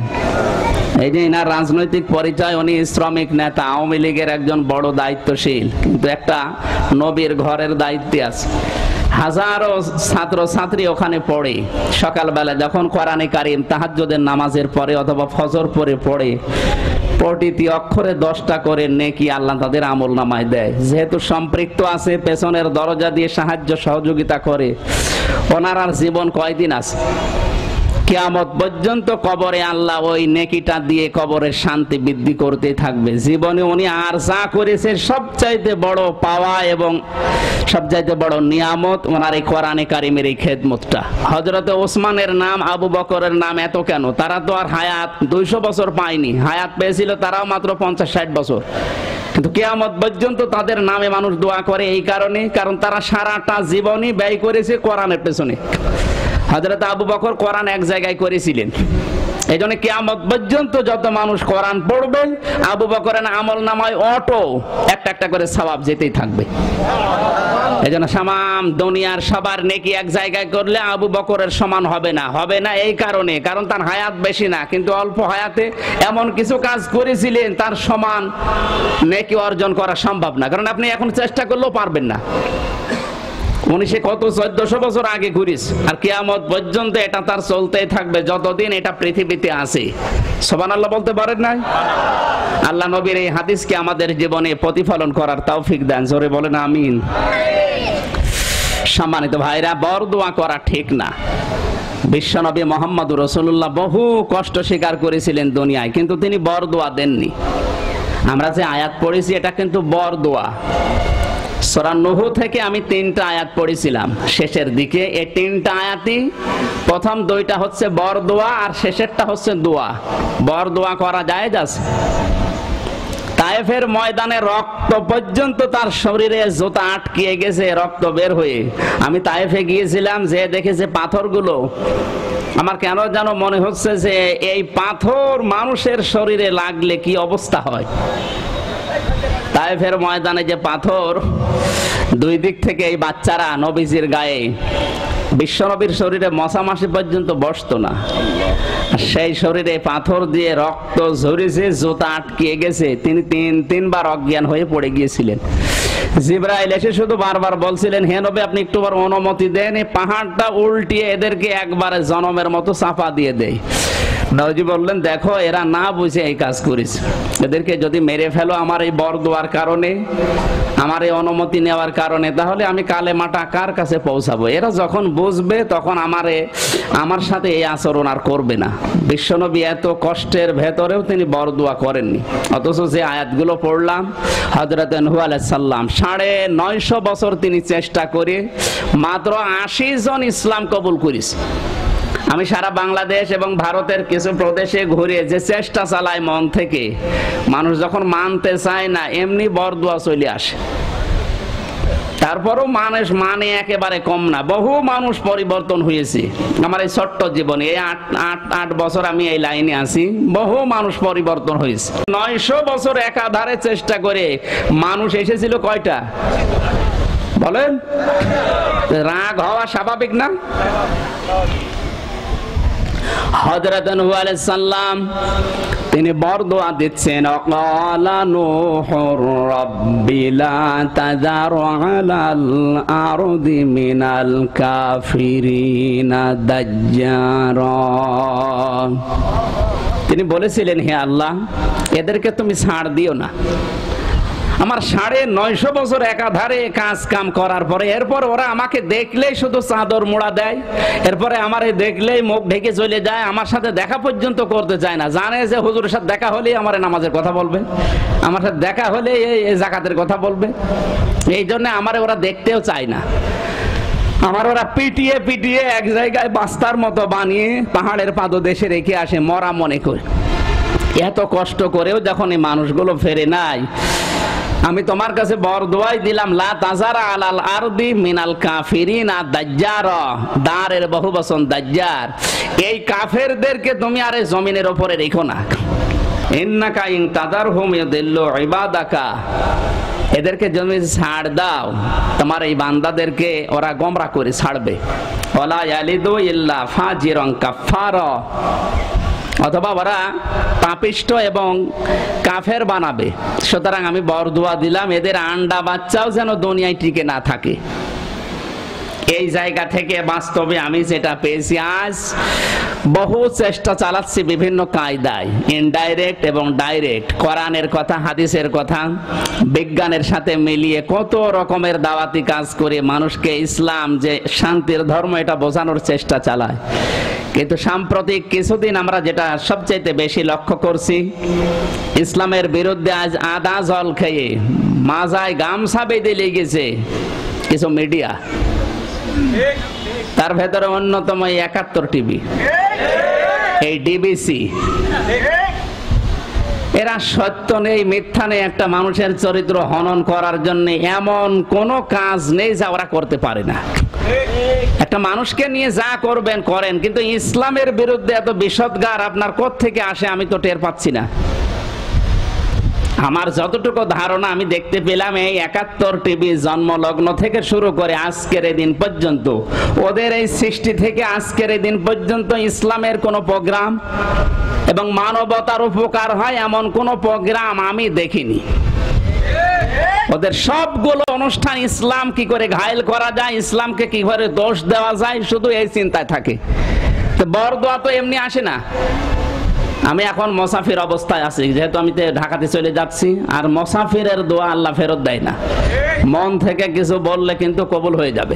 এই যে এনার রাজনৈতিক পরিচয়, উনি শ্রমিক নেতা, আওয়ামী লীগের একজন বড় দায়িত্বশীল, কিন্তু একটা নবীর ঘরের দায়িত্বে আছে। হাজারো ছাত্র ছাত্রী ওখানে পড়ে, সকালবেলা যখন কোরআনে কারিম তাহাজ্জুদের নামাজের পরে অথবা ফজর পরে পড়ে, প্রতিটি অক্ষরে 10টা করে নেকি আল্লাহ তাদের আমল নামায় দেয়। যেহেতু সম্পৃক্ত আছে, পেছনের দরজা দিয়ে সাহায্য সহযোগিতা করে, ওনার আর জীবন কয়দিন আছে? কিয়ামত পর্যন্ত কবরে আল্লাহ ওই নেকিটা দিয়ে কবরের শান্তি বৃদ্ধি করতে থাকবে। জীবনে উনি আর যা করেছে সবচাইতে বড় পাওয়া এবং সবচাইতে বড় নিয়ামত ওনার এই কোরআনে কারিমের এই খেদমতটা। হযরতে ওসমানের নাম, আবু বকরের নাম এত কেন? তারা তো আর হায়াত 200 বছর পায়নি, হায়াত পেয়েছিল তারাও মাত্র 50-60 বছর, কিন্তু কিয়ামত পর্যন্ত তাদের নামে মানুষ দোয়া করে এই কারণে, কারণ তারা সারাটা জীবনই ব্যয় করেছে কোরআনের পেছনে। হযরত আবু বকর কোরআন এক জায়গায় করেছিলেন, এই জন্য কিয়ামত পর্যন্ত যত মানুষ কোরআন পড়বে, আবু বকরের আমল নামায় অটো একটা একটা করে সওয়াব যেতেই থাকবে। এই জন্য সামাম দুনিয়ার সবার নেকি এক জায়গায় করলে আবু বকরের সমান হবে না, হবে না এই কারণে, কারণ তার হায়াত বেশি না, কিন্তু অল্প হায়াতে এমন কিছু কাজ করেছিলেন তার সমান নেকি অর্জন করা সম্ভব না, কারণ আপনি এখন চেষ্টা করলেও পারবেন না। উনি সে কত 1400 বছর আগে ঘুরিস, আর কিয়ামত পর্যন্ত এটা তার চলতেই থাকবে যতদিন এটা পৃথিবীতে আছে। সুবহানাল্লাহ বলতে পারেন না? আল্লাহ নবীর এই হাদিসকে আমাদের জীবনে প্রতিফলন করার তৌফিক দেন, জোরে বলেন আমিন। সম্মানিত ভাইরা, বরদোয়া করা ঠিক না। বিশ্বনবী মুহাম্মদুর রাসূলুল্লাহ বহু কষ্ট স্বীকার করেছিলেন দুনিয়ায়, কিন্তু তিনি বরদোয়া দেননি। আমরা যে আয়াত পড়েছি এটা কিন্তু বরদোয়া। সূরা নূহ থেকে আমি 3টা আয়াত পড়েছিলাম শেষের দিকে। এই 3টা আয়াতই প্রথম 2টা হচ্ছে বরদোয়া আর শেষেরটা হচ্ছে দোয়া। বরদোয়া করা জায়েজ আছে। তায়েফের ময়দানে রক্ত পর্যন্ত তার শরীরে জুতা আটকিয়ে গেছে, রক্ত বের হয়ে। আমি তায়েফে গিয়েছিলাম, যে দেখেছে পাথরগুলো, আমার কেন যেন মনে হচ্ছে যে এই পাথর মানুষের শরীরে লাগলে কি অবস্থা হয়। তায়েফের ময়দানে যে পাথর, দুই দিক থেকে এই বাচ্চারা নবীজির গায়ে, বিশ্বনবীর শরীরে মশামাছি পর্যন্ত বসতো না, সেই শরীরে পাথর দিয়ে রক্ত ঝরেছে, জুতা আটকিয়ে গেছে। তিনি তিনবার অজ্ঞান হয়ে পড়ে গিয়েছিলেন। জিবরাইল এসে শুধু বারবার বলছিলেন, হে নবী আপনি একটু অনুমতি দেন, এই পাহাড়টা উল্টিয়ে এদেরকে একবারে জনমের মতো চাপা দিয়ে দেয়। নবীজি বললেন, দেখো এরা না বুঝে এই কাজ করিস, এদেরকে যদি মেরে ফেলো আমার এই বরদোয়ার কারণে, আমার এই অনুমতি নেওয়ার কারণে, তাহলে আমি কালেমাটা কার কাছে পৌঁছাবো? এরা যখন বুঝবে তখন আমার সাথে এই আচরণ আর করবে না। বিশ্বনবী এত কষ্টের ভেতরেও তিনি বরদোয়া করেননি। অথচ যে আয়াতগুলো পড়লাম, হযরত নূহ আলাইহিস সালাম 950 বছর তিনি চেষ্টা করে মাত্র 80 জন ইসলাম কবুল করেছে। আমি সারা বাংলাদেশ এবং ভারতের কিছু প্রদেশে ঘুরে যে চেষ্টা চালাই মন থেকে, মানুষ যখন মানতে চায় না এমনি বরদোয়া চলে আসে। তারপরও মানুষ মানে একেবারে কম না, বহু মানুষ পরিবর্তন হয়েছে। আমার এই ছোট্ট জীবনে এই 8 বছর আমি এই লাইনে আছি, বহু মানুষ পরিবর্তন হয়েছে। 900 বছর একাধারে চেষ্টা করে মানুষ এসেছিল কয়টা বলেন? রাগ হওয়া স্বাভাবিক না? হযরত নূহ আলাইহিস সালাম তিনি বরদোয়া দিচ্ছেন, অকালা নূহুর রাব্বি লা তাযার আলাল আরদি মিনাল কাফিরিনা দাজ্জারা। তিনি বলেছিলেন, হে আল্লাহ এদেরকে তুমি ছাড় দিও না। আমার 950 বছর একাধারে কাজ কাম করার পরে, এরপর ওরা আমাকে দেখলেই শুধু চাদর মোড়া দেয়, এরপরে আমারে দেখলেই মুখ ঢেকে চলে যায়, আমার সাথে দেখা পর্যন্ত করতে চায় না। জানে যে হুজুরের সাথে দেখা হলেই আমার নামাজের কথা বলবে, আমার সাথে দেখা হলে এই যাকাতের কথা বলবে, এই জন্য আমারে ওরা দেখতেও চায় না। আমার ওরা পিটিয়ে পিটিয়ে এক জায়গায় বাস্তার মতো বানিয়ে পাহাড়ের পাদদেশে রেখে আসে মরা মনে করে। এত কষ্ট করেও যখন এই মানুষগুলো ফেরে নাই, আমি তোমার কাছে বরদোয়াই দিলাম, লা তাজারা আলাল আরদি মিনাল কাফিরিনা দাজ্জারা। দারের বহুবচন দাজ্জার। এই কাফেরদেরকে তুমি আরে জমিনের উপরে রেখো না। ইন্নাকা ইন তাদারহুম ইউদিল্লু ইবাদাকা। এদেরকে জমি ছাড় দাও, তোমার এই বান্দাদেরকে ওরা গোমরা করে ছাড়বে। ওয়ালা ইয়ালিদু ইল্লা ফাজিরান কাফারা। অথবা ওরা পাপিষ্ট এবং কাফের বানাবে। সুতরাং আমি বরদোয়া দিলাম, এদের আন্ডা বাচ্চাও যেন দুনিয়ায় টিকে না থাকে। এই জায়গা থেকে বাস্তবে আমি যেটা পেয়েছি, আজ বহু চেষ্টা চালাচ্ছি বিভিন্ন কায়দায়, ইনডাইরেক্ট এবং ডাইরেক্ট, কোরআনের কথা হাদিসের কথা বিজ্ঞানের সাথে মিলিয়ে কত রকমের দাওয়াতি কাজ করে মানুষকে ইসলাম যে শান্তির ধর্ম এটা বোঝানোর চেষ্টা চালায়। কিন্তু সাম্প্রতিক কিছুদিন আমরা যেটা সবচেয়ে বেশি লক্ষ্য করছি, ইসলামের বিরুদ্ধে আজ আদা জল খেয়ে মাজায় গামছা বেঁধে লেগেছে কিছু মিডিয়া। তার ভেতরে অন্যতম 71 টিভি, এই ডিবিসি। এরা সত্য নেই মিথ্যা নেই, একটা মানুষের চরিত্র হনন করার জন্য এমন কোন কাজ নেই যা ওরা করতে পারে না। একটা মানুষকে নিয়ে যা করবেন করেন, কিন্তু ইসলামের বিরুদ্ধে এত বিষদগার আপনার কোত্থেকে আসে আমি তো টের পাচ্ছি না। আমার যতটুকু ধারণা আমি দেখতে পেলাম, এই 71 টিভি জন্মলগ্ন থেকে শুরু করে আজকের এই দিন পর্যন্ত, ওদের এই সৃষ্টি থেকে আজকের এই দিন পর্যন্ত ইসলামের কোন প্রোগ্রাম এবং মানবতার উপকার হয় এমন কোন প্রোগ্রাম আমি দেখিনি। ওদের সবগুলো অনুষ্ঠান ইসলাম কি করে ঘায়েল করা যায়, ইসলামকে কি করে দোষ দেওয়া যায়, শুধু এই চিন্তায় থাকে। তো বরদোয়া তো এমনি আসে না। আমি এখন মুসাফির অবস্থায় আছি, যেহেতু আমি ঢাকাতে চলে যাচ্ছি, আর মুসাফিরের দোয়া আল্লাহ ফেরত দেয় না। মন থেকে কিছু বললে কিন্তু কবুল হয়ে যাবে।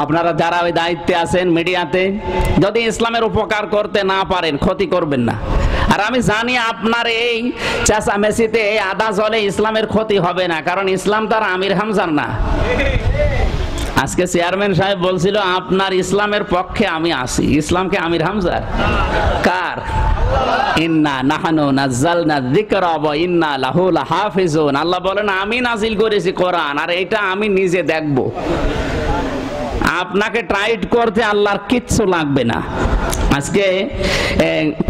আপনারা যারা ওই দায়িত্বে আছেন মিডিয়াতে, যদি ইসলামের উপকার করতে না পারেন ক্ষতি করবেন না। আর আমি জানি আপনার এই চেঁচামেচিতে, এই আদা জলে ইসলামের ক্ষতি হবে না, কারণ ইসলাম তার আমির হামজার না। আজকে চেয়ারম্যান সাহেব বলছিল আপনার ইসলামের পক্ষে আমি আছি। ইসলামকে আমির হামজার কার? ইন্না নাহনু নাযালনা যিকরা ওয়া ইন্না লাহু লাহাফিজুন। আল্লাহ বলেন আমি নাজিল করেছি কোরআন, আর এটা আমি নিজে দেখব। আপনাকে টাইট করতে আল্লাহর কিচ্ছু লাগবে না। আজকে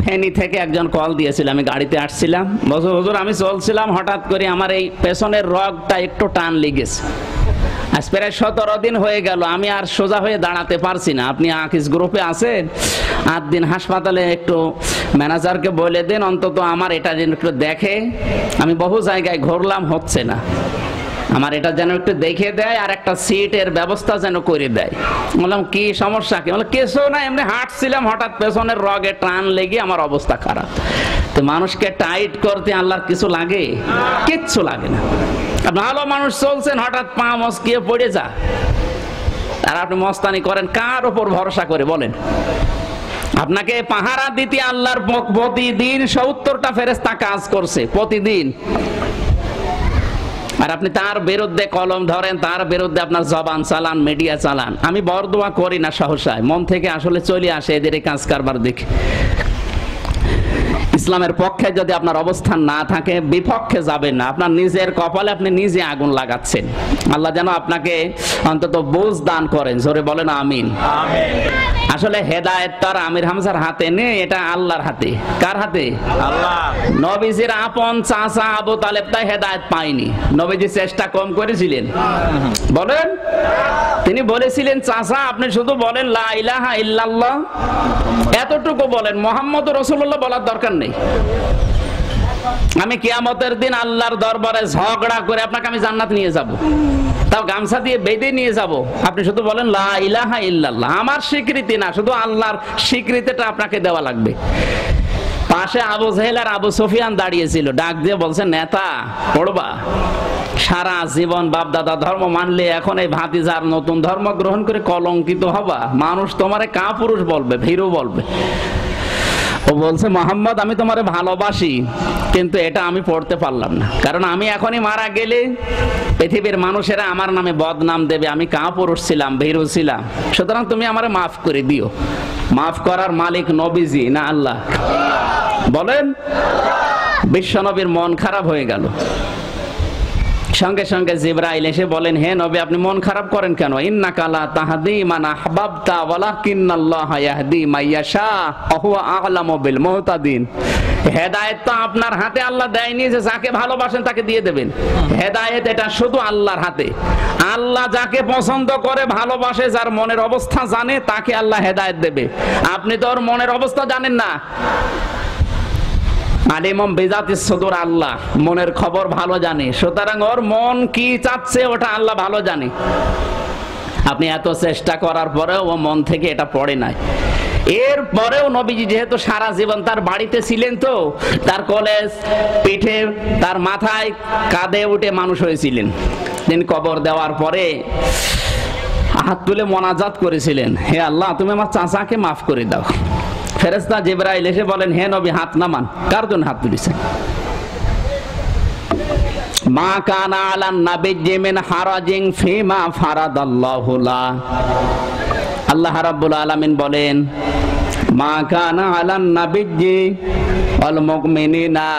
ফেনী থেকে একজন কল দিয়েছিল, আমি গাড়িতে আসছিলাম, বলছে হুজুর আমি চলছিলাম, হঠাৎ করে আমার এই পেছনের রগটা একটু টান লেগেছে। আজ প্রায় 17 দিন হয়ে গেল, আমি আর সোজা হয়ে দাঁড়াতে পারছি না। আপনি আকিস গ্রুপে আছেন, 8 দিন হাসপাতালে একটু ম্যানেজারকে বলে দেন অন্তত আমার এটা যেন একটু দেখে। আমি বহু জায়গায় ঘুরলাম, হচ্ছে না। আমার এটা যেন একটু দেখে দেয়, আর একটা সিটের ব্যবস্থা যেন করে দেয়। বললাম কি সমস্যা কি? বললাম কিছু না, এমনি হাঁটছিলাম, হঠাৎ পেছনের রগে টান লেগে আমার অবস্থা খারাপ। তো মানুষকে টাইট করতে আল্লাহর কিছু লাগে? কিচ্ছু লাগে না। ভালো মানুষ চলছেন, হঠাৎ পা মস্কিয়ে পড়ে যা, আর আপনি মস্তানি করেন, কার উপর ভরসা করে বলেন? আপনাকে পাহারা দিতে আল্লাহর প্রতিদিন 70টা ফেরেশতা কাজ করছে প্রতিদিন, আর আপনি তার বিরুদ্ধে কলম ধরেন, তার বিরুদ্ধে আপনার জবান চালান, মিডিয়া চালান। আমি বরদোয়া করি না সহসায়, মন থেকে আসলে চলে আসে এদের এই কাজ কারবার দেখে। ইসলামের পক্ষে যদি আপনার অবস্থান না থাকে, বিপক্ষে যাবেন না। আপনার নিজের কপালে আপনি নিজে আগুন লাগাচ্ছেন। আল্লাহ যেন আপনাকে অন্তত বুঝ দান করেন, জোরে বলেন আমিন। আসলে হেদায়েত তার আমির হামজার হাতে নেই, এটা আল্লাহর হাতে। কার হাতে? আল্লাহ। নবীজির আপন চাচা আবু তালেব তাই হেদায়েত পায়নি। নবীজি চেষ্টা কম করেছিলেন? বলেন। তিনি বলেছিলেন চাচা আপনি শুধু বলেন লা ইলাহা ইল্লাল্লাহ, এতটুকু বলেন, মুহাম্মদুর রাসূলুল্লাহ বলার দরকার নেই। আমি কিয়ামতের দিন আল্লাহর দরবারে ঝগড়া করে আপনাকে আমি জান্নাত নিয়ে যাব, তাও গামছা দিয়ে বেঁধে নিয়ে যাব। আপনি শুধু বলেন লা ইলাহা ইল্লাল্লাহ। আমার স্বীকৃতি না, শুধু আল্লাহর স্বীকৃতিটা আপনাকে দেওয়া লাগবে। পাশে আবু জেহেল আর আবু সুফিয়ান দাঁড়িয়েছিল, ডাক দিয়ে বলছে নেতা পড়বা, সারা জীবন বাপ দাদা ধর্ম মানলে এখন এই ভাতিজার নতুন ধর্ম গ্রহণ করে কলঙ্কিত হবা, মানুষ তোমারে কাপুরুষ বলবে, ভীরু বলবে। ও বলছে মোহাম্মদ আমি তোমারে ভালোবাসি, কিন্তু এটা আমি পড়তে পারলাম না, কারণ আমি এখনই মারা গেলে পৃথিবীর মানুষেরা আমার নামে বদনাম দেবে, আমি কাপুরুষ ছিলাম, ভীরু ছিলাম। সুতরাং তুমি আমারে মাফ করে দিও। মাফ করার মালিক নবীজি না আল্লাহ? বলেন। বিশ্ব নবীর মন খারাপ হয়ে গেল। সঙ্গে সঙ্গে জিবরাইল এসে বলেন হে নবী আপনি মন খারাপ করেন কেন? ইন্নাকা লা তাহদি মান আহবাবতা ওয়ালাকিন্নাল্লাহা ইয়াহদি মাইয়াশা ওয়া হুয়া আ'লামু বিল মুহতাদিন। হেদায়েত তো আপনার হাতে আল্লাহ দেয়নি যে যাকে ভালোবাসেন তাকে দিয়ে দেবেন। হেদায়েত এটা শুধু আল্লাহর হাতে। আল্লাহ যাকে পছন্দ করে ভালোবাসে, যার মনের অবস্থা জানে, তাকে আল্লাহ হেদায়েত দেবে। আপনি তো ওর মনের অবস্থা জানেন না। আলিমম বিজাতিস সুদূর, আল্লাহ মনের খবর ভালো জানে, সুতরাং ওর মন কি চাচ্ছে ওটা আল্লাহ ভালো জানে। আপনি এত চেষ্টা করার পরেও ও মন থেকে এটা পড়ে নাই। এরপরেও নবীজি যেহেতু সারা জীবন তার বাড়িতে ছিলেন, তো তার কলেজ পিঠে, তার মাথায়, কাঁধে উঠে মানুষ হয়েছিলেন। তিনি কবর দেওয়ার পরে হাত তুলে মোনাজাত করেছিলেন, হে আল্লাহ তুমি আমার চাচাকে মাফ করে দাও। ফেরেশতা জিবরাইল এসে বলেন হে নবী হাত নামান। কার জন্য হাত তুলেছেন? মা কানা আলান নাবিয়্যি মিন হারাজিন ফিমা ফারাদাল্লাহু লা। আল্লাহ রাব্বুল আলামিন বলেন মা কানা আলান নাবিয়্যি ওয়াল মুমিনিনা।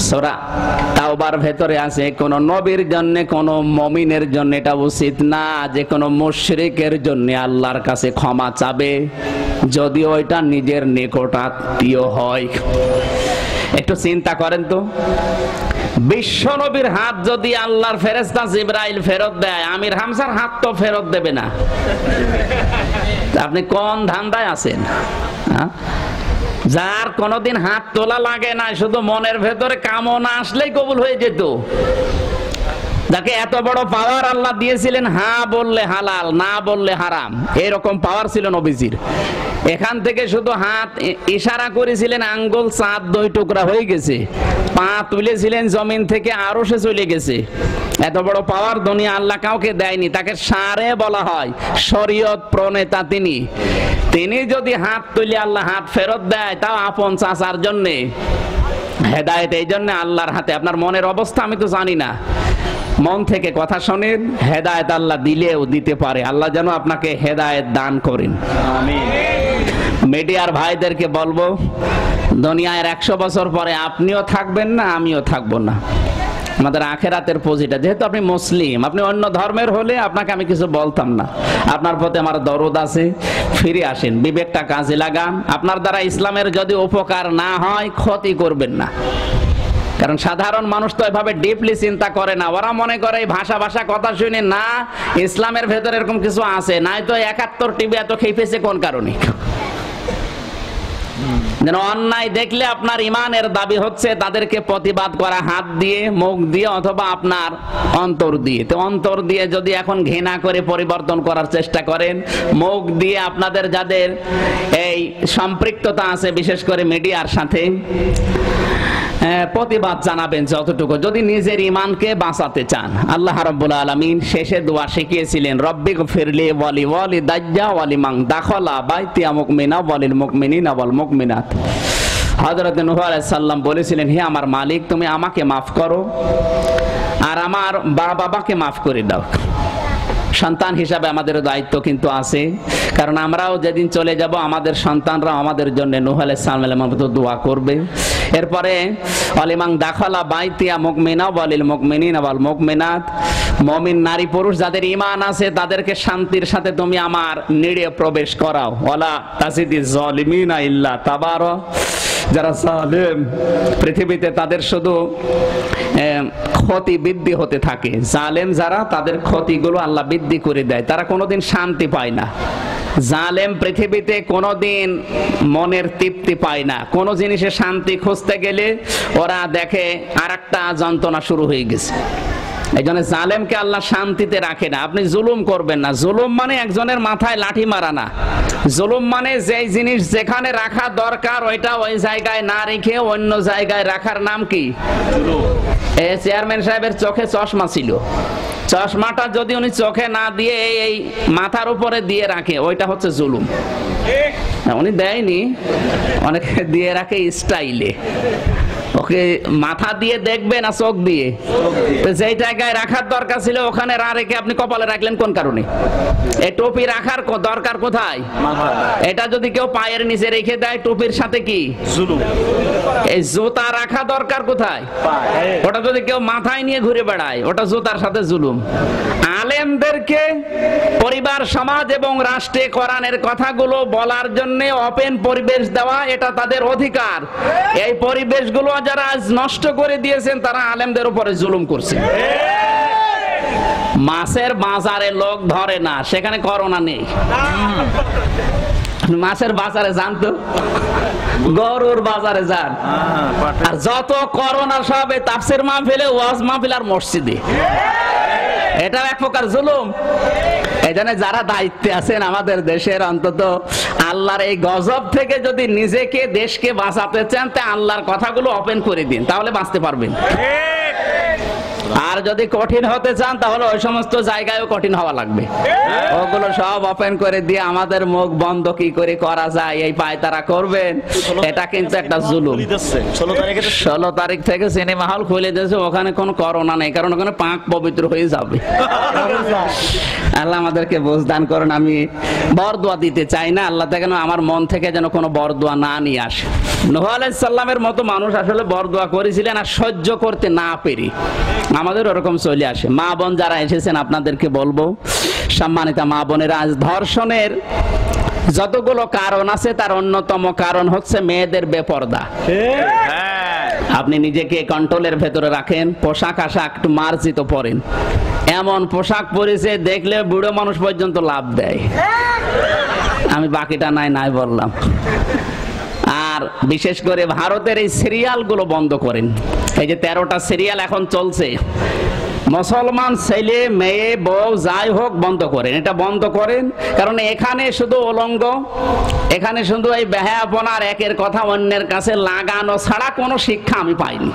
সূরা তাওবার ভেতরে আছে কোন নবীর জন্য, কোন মুমিনের জন্য এটা উচিত না যে কোন মুশরিকের জন্য আল্লাহর কাছে ক্ষমা চাবে, যদি ওইটা নিজের নিকটাত্মীয় হয়। একটু চিন্তা করেন তো, বিশ্ব নবীর হাত যদি আল্লাহর ফেরেশতা জিবরাইল ফেরত দেয়, আমির হামজার হাত তো ফেরত দেবে না। আপনি কোন ধান্দায় আছেন? যার কোনদিন হাত তোলা লাগে না, শুধু মনের ভেতরে কামনা আসলেই কবুল হয়ে যেত। যাকে এত বড় পাওয়ার আল্লাহ দিয়েছিলেন, হ্যাঁ বললে হালাল, না বললে হারাম, এরকম পাওয়ার ছিল নবীজির। এখান থেকে শুধু হাত ইশারা করেছিলেন, আঙ্গুল চাঁদ 2 টুকরা হয়ে গেছে। পা তুলেছিলেন জমিন থেকে, আরো সে চলে গেছে। এত বড় পাওয়ার দুনিয়া আল্লাহ কাউকে দেয়নি। তাকে সারে বলা হয়, শরীয়ত প্রণেতা তিনি। তিনি যদি হাত তুলে আল্লাহ হাত ফেরত দেয়, তাও আপন চাচার জন্যে। হেদায়েত এই জন্য আল্লাহর হাতে। আপনার মনের অবস্থা আমি তো জানি না, মন থেকে কথা শোনেন, হেদায়েত আল্লাহ দিলেও দিতে পারে। আল্লাহ যেন আপনাকে হেদায়েত দান করেন, আমিন। মিডিয়ার ভাইদেরকে বলবো, দুনিয়ার 100 বছর পরে আপনিও থাকবেন না, আমিও থাকবো না। আমাদের আখেরাতের পুঁজিটা, যেহেতু আপনি মুসলিম, আপনি অন্য ধর্মের হলে আপনাকে আমি কিছু বলতাম না। আপনার প্রতি আমার দরদ আছে, ফিরে আসেন, বিবেকটা কাজে লাগান। আপনার দ্বারা ইসলামের যদি উপকার না হয়, ক্ষতি করবেন না। কারণ সাধারণ মানুষ তো এভাবে ডিপলি চিন্তা করে না। ওরা মনে করে এই ভাষা ভাষা কথা শুনে না, ইসলামের ভেতরে এরকম কিছু আছে, নাই তো 71 টিভি এত খেপেছে কোন কারণে। যেন অন্যায় দেখলে আপনার ইমানের দাবি হচ্ছে তাদেরকে প্রতিবাদ করা, হাত দিয়ে, মুখ দিয়ে, অথবা আপনার অন্তর দিয়ে। তো অন্তর দিয়ে যদি এখন ঘৃণা করে পরিবর্তন করার চেষ্টা করেন, মুখ দিয়ে আপনাদের যাদের এই সম্পৃক্ততা আছে বিশেষ করে মিডিয়ার সাথে, প্রতিবাদ জানাবেন যতটুকু, যদি নিজের ইমানকে বাঁচাতে চান। আল্লাহ রাব্বুল আলামিন শেষে দোয়া শিখিয়েছিলেন, রব্বিগফিরলি ওয়ালি ওয়ালিদাইয়া ওয়ালিমান দাখালা বাইতিয়া মুমিনা ওয়ালিল মুমিনিনা ওয়াল মুমিনাত। হযরত নূহ আলাইহিস সালাম বলেছিলেন, হে আমার মালিক, তুমি আমাকে মাফ করো আর আমার বাবাকে মাফ করে দাও। সন্তান হিসাবে আমাদের দায়িত্ব কিন্তু আছে, কারণ আমরাও যেদিন চলে যাব আমাদের সন্তানরা আমাদের জন্য নূহ আলাইহিস সালামের মতো দোয়া করবে। এরপরে ওয়ালিমান দাখালা বাইতিয়া মুমিনা ওয়ালিল মুমিনিনা ওয়াল মুমিনাত, মুমিন নারী পুরুষ যাদের ঈমান আছে তাদেরকে শান্তির সাথে তুমি আমার নিড়ে প্রবেশ করাও। ওয়ালা তাজিদিজ জালিমিনা ইল্লা তাবারা, যারা জালেম পৃথিবীতে তাদের শুধু ক্ষতি বৃদ্ধি হতে থাকে। জালেম যারা, তাদের ক্ষতিগুলো আল্লাহ বৃদ্ধি করে দেয়, তারা কোনোদিন শান্তি পায় না। জালেম পৃথিবীতে কোনোদিন মনের তৃপ্তি পায় না। কোন জিনিসে শান্তি খুঁজতে গেলে ওরা দেখে আরেকটা যন্ত্রণা শুরু হয়ে গেছে। এই জন্য জালেমকে আল্লাহ শান্তিতে রাখে না। আপনি জুলুম করবেন না। জুলুম মানে একজনের মাথায় লাঠি মারা না। জুলুম মানে যেই জিনিস যেখানে রাখা দরকার ওইটা ওই জায়গায় না রেখে অন্য জায়গায় রাখার নাম কি? এই চেয়ারম্যান সাহেবের চোখে চশমা ছিল, চশমাটা যদি উনি চোখে না দিয়ে এই মাথার উপরে দিয়ে রাখে, ওইটা হচ্ছে জুলুম। উনি দেয়নি, অনেকে দিয়ে রাখে স্টাইলে। ওকে মাথা দিয়ে দেখবে না চোখ দিয়ে? যেই জায়গায় রাখার দরকার ছিল ওখানে না রেখে আপনি কপালে রাখলেন কোন কারণে? এই টুপি রাখার দরকার কোথায়? এটা যদি কেউ পায়ের নিচে রেখে দেয়, টুপির সাথে কি জুলুম। এই জুতা রাখা দরকার কোথায়? ওটা যদি কেউ মাথায় নিয়ে ঘুরে বেড়ায়, ওটা জুতার সাথে জুলুম। আলেমদেরকে পরিবার, সমাজ এবং রাষ্ট্রে কোরআনের কথাগুলো বলার জন্য ওপেন পরিবেশ দেওয়া, এটা তাদের অধিকার। এই পরিবেশগুলো যারা আজ নষ্ট করে দিয়েছেন তারা আলেমদের উপরে জুলুম করছে। মাছের বাজারে লোক ধরে না, সেখানে করোনা নেই। মাছের বাজারে যান তো, গরুর বাজারে যান, আর যত করোনা সব তাফসীর মাহফিলে, ওয়াজ মাহফিল আর মসজিদে। এটা এক প্রকার জুলুম। এই জন্য যারা দায়িত্বে আছেন আমাদের দেশের, অন্তত আল্লাহর এই গজব থেকে যদি নিজেকে, দেশকে বাঁচাতে চান, তা আল্লাহর কথাগুলো ওপেন করে দিন, তাহলে বাঁচতে পারবেন। আর যদি কঠিন হতে চান তাহলে ওই সমস্ত জায়গায়ও কঠিন হওয়া লাগবে। ওগুলো সব ওপেন করে দিয়ে আমাদের মুখ বন্ধ কি করে করা যায় এই পায়তারা করবেন, এটা কিন্তু একটা জুলুম। 16 তারিখ থেকে সিনেমা হল খুলে দিয়েছে, ওখানে কোনো করোনা নেই, কারণ ওখানে পাক পবিত্র হয়ে যাবে। আল্লাহ আমাদেরকে বুঝদান করেন। আমি বরদোয়া দিতে চাই না, আল্লাহ থেকে আমার মন থেকে যেন কোনো বরদোয়া না নিয়ে আসে। নূহ আলাইহিস সালামের মতো মানুষ আসলে বরদোয়া করেছিলেন, আর সহ্য করতে না পেরে আমাদের ওরকম চলে আসে। মা বোন যারা এসেছেন আপনাদেরকে বলবো, সম্মানিতা মা বোনেরা, আজ ধর্ষণের যতগুলো কারণ আছে তার অন্যতম কারণ হচ্ছে মেয়েদের বেপরদা। আপনি নিজেকে কন্ট্রোলের ভেতরে রাখেন, পোশাক আশাক একটু মার্জিত পরেন। এমন পোশাক পরেছে দেখলে বুড়ো মানুষ পর্যন্ত লাভ দেয়। আমি বাকিটা নাই বললাম। আর বিশেষ করে ভারতের এই সিরিয়াল গুলো বন্ধ করেন। এই যে 13টা সিরিয়াল এখন চলছে, মুসলমান ছেলে মেয়ে বউ যাই হোক বন্ধ করেন, এটা বন্ধ করেন। কারণ এখানে শুধু উলঙ্গ, এখানে শুধু এই বেহায়াপনার একের কথা অন্যের কাছে লাগানো ছাড়া কোনো শিক্ষা আমি পাইনি।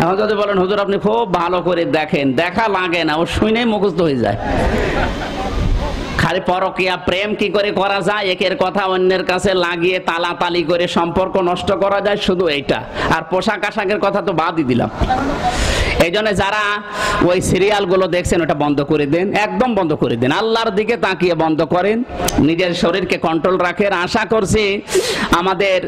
এখন যদি বলেন হুজুর আপনি খুব ভালো করে দেখেন, দেখা লাগে না, ও শুনেই মুখস্থ হয়ে যায়। খালি পরকিয়া প্রেম কি করে করা যায়, একের কথা অন্যের কাছে লাগিয়ে তালাতালি করে সম্পর্ক নষ্ট করা যায়, শুধু এইটা। আর পোশাক আশাকের কথা তো বাদই দিলাম। এই জন্য যারা ওই সিরিয়াল গুলো দেখছেন ওটা বন্ধ করে দেন, একদম বন্ধ করে দেন। আল্লাহর দিকে তাকিয়ে বন্ধ করেন, নিজের শরীরকে কন্ট্রোল রাখেন। আশা করছি আমাদের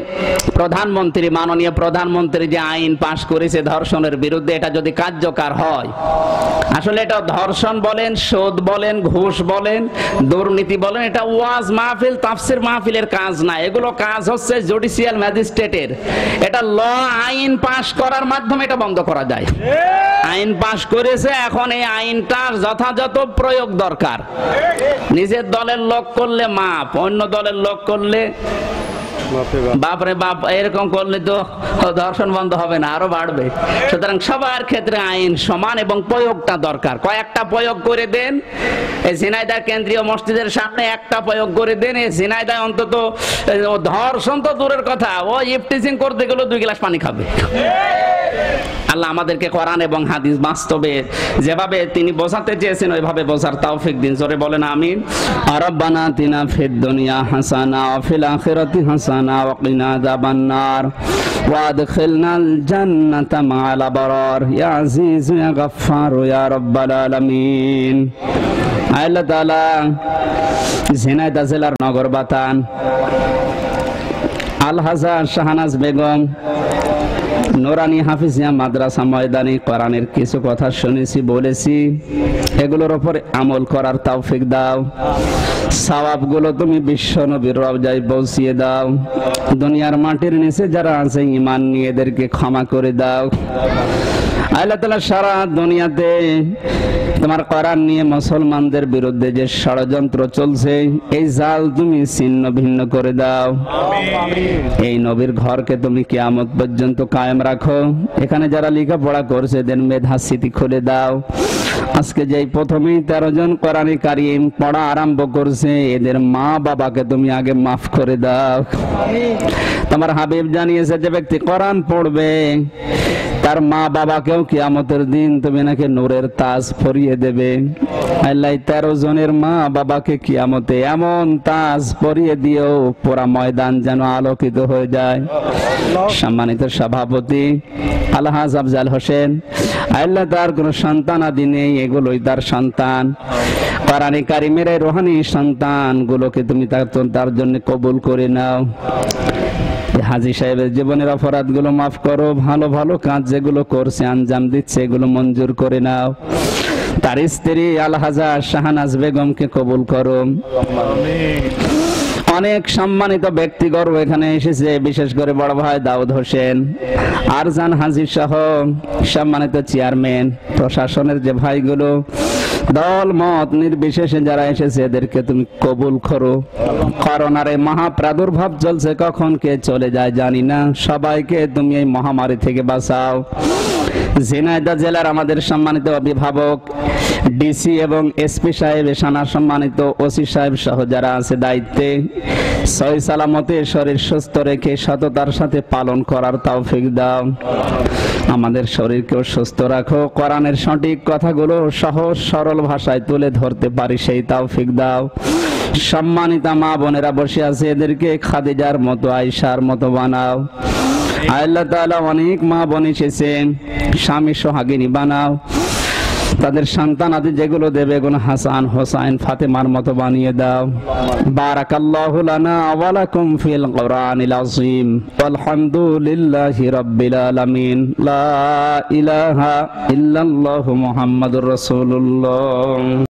প্রধানমন্ত্রী, মাননীয় প্রধানমন্ত্রী যে আইন পাশ করেছে ধর্ষণের বিরুদ্ধে, এটা যদি কার্যকর হয়, আসলে এটা ধর্ষণ বলেন, সুদ বলেন, ঘুষ বলেন, দুর্নীতি বলেন, এটা ওয়াজ মাহফিল তাফসির মাহফিলের কাজ না, এগুলো কাজ হচ্ছে জুডিশিয়াল ম্যাজিস্ট্রেটের। এটা ল আইন পাশ করার মাধ্যমে এটা বন্ধ করা যায়। আইন পাশ করেছে, এখন এই আইনটার যথাযথ প্রয়োগ দরকার। নিজের দলের লোক করলে মাপ, অন্য দলের লোক করলে বাপরে বাপ, এরকম করলে তো ধর্ষণ বন্ধ হবে না, আরো বাড়বে। সুতরাং সবার ক্ষেত্রে আইন সমান এবং প্রয়োগটা দরকার। কয়েকটা প্রয়োগ করে দেন। এই ঝিনাইদহ কেন্দ্রীয় মসজিদের সামনে একটা প্রয়োগ করে দেন। এই ঝিনাইদহ অন্তত ধর্ষণ তো দূরের কথা, ও ইফটিজিং করতে গেলেও 2 গ্লাস পানি খাবে। আল্লাহ আমাদেরকে কোরআন এবং হাদিস বাস্তবে যেভাবে তিনি বোঝাতে চেয়েছেন ওইভাবে বোঝার তৌফিক দিন। জোরে বলেন আমিন। রব্বানা আতিনা ফিদ দুনিয়া হাসানা ওয়া ফিল আখিরাতি হাসানা ওয়া কিনা আযাবান্নার ওয়া আদখিলনাল জান্নাতা মা'আল আবরার ইয়া আজিজ ইয়া গফফার ইয়া রাব্বাল আলামিন। আল্লাহ তাআলা ঝিনাইদহ জেলার নগর বাতান আলহাজা শাহনাজ বেগম নুরানি হাফিজিয়া মাদ্রাসা ময়দানে কোরআনের কিছু কথা শুনেছি, বলেছি, এগুলোর উপরে আমল করার তৌফিক দাও। সওয়াবগুলো তুমি বিশ্ব নবীর রওজায় পৌঁছিয়ে দাও। দুনিয়ার মাটির নিচে যারা আছে ঈমান নিয়ে এদেরকে ক্ষমা করে দাও। আল্লাহ তাআলা সারা দুনিয়াতে তোমার কোরআন নিয়ে মুসলমানদের বিরুদ্ধে যে ষড়যন্ত্র চলছে, এই জাল তুমি ছিন্ন ভিন্ন করে দাও। এই নবীর ঘরকে তুমি কিয়ামত পর্যন্ত কায়েম রাখো। এখানে যারা লেখাপড়া করছে এদের মেধা স্মৃতি খুলে দাও। আজকে যেই প্রথমেই 13 জন কোরআনে কারিম পড়া আরম্ভ করছে, এদের মা বাবাকে তুমি আগে মাফ করে দাও। তোমার হাবিব জানিয়েছে যে ব্যক্তি কোরআন পড়বে তার মা বাবাকেও কিয়ামতের দিন তুমি নাকি নূরের তাজ পরিয়ে দেবে। আল্লাহ 13 জনের মা বাবাকে কিয়ামতে এমন তাজ পরিয়ে দিও পুরা ময়দান যেন আলোকিত হয়ে যায়। সম্মানিত সভাপতি আলহাজ আফজাল হোসেন, আল্লাহ তার কোন সন্তান আদি নেই, এগুলোই তার সন্তান। কোরআনে কারিমের এই রুহানি সন্তান গুলোকে তুমি তার জন্য কবুল করে নাও। হাজী সাহেবের জীবনের অপরাধ গুলো মাফ করো। ভালো ভালো কাজ যেগুলো করছে আঞ্জাম দিচ্ছে এগুলো মঞ্জুর করে নাও। তার স্ত্রী আলহাজা শাহনাজ বেগমকে কবুল করো। অনেক সম্মানিত ব্যক্তিগণ এখানে এসেছে, বিশেষ করে বড় ভাই দাউদ হোসেন, আরজান হাজী সহ সম্মানিত চেয়ারম্যান, প্রশাসনের যে ভাইগুলো, দল মত নির্বিশেষে যারা এসেছে এদেরকে তুমি কবুল করো। করোনার এই মহা প্রাদুর্ভাব চলছে, কখন কে চলে যায় জানি না, সবাইকে তুমি এই মহামারী থেকে বাঁচাও। ঝিনাইদহ জেলার আমাদের সম্মানিত অভিভাবক ডিসি এবং এসপি সাহেব, এসানা সম্মানিত ওসি সাহেব সহ যারা আছে দায়িত্বে, সহি সালামতে শরীর সুস্থ রেখে সততার সাথে পালন করার তৌফিক দাও। আমাদের শরীরকেও সুস্থ রাখো। কোরআনের সঠিক কথাগুলো সহজ সরল ভাষায় তুলে ধরতে পারি সেই তৌফিক দাও। সম্মানিতা মা বোনেরা বসে আছে, এদেরকে খাদিজার মতো আয়েশার মতো বানাও। আল্লাহ তাআলা অনেক মা বোন এসেছেন, স্বামী সোহাগিনী বানাও। তাদের সন্তান আদি যেগুলো দেবে এগুলো হাসান হোসাইন ফাতেমার মতো বানিয়ে দাও। বারাকাল্লাহু লানা ওয়া লাকুম ফিল কোরআনিল আযীম আলহামদুলিল্লাহি রাব্বিল আলামিন লা ইলাহা ইল্লাল্লাহু মুহাম্মাদুর রাসূলুল্লাহ।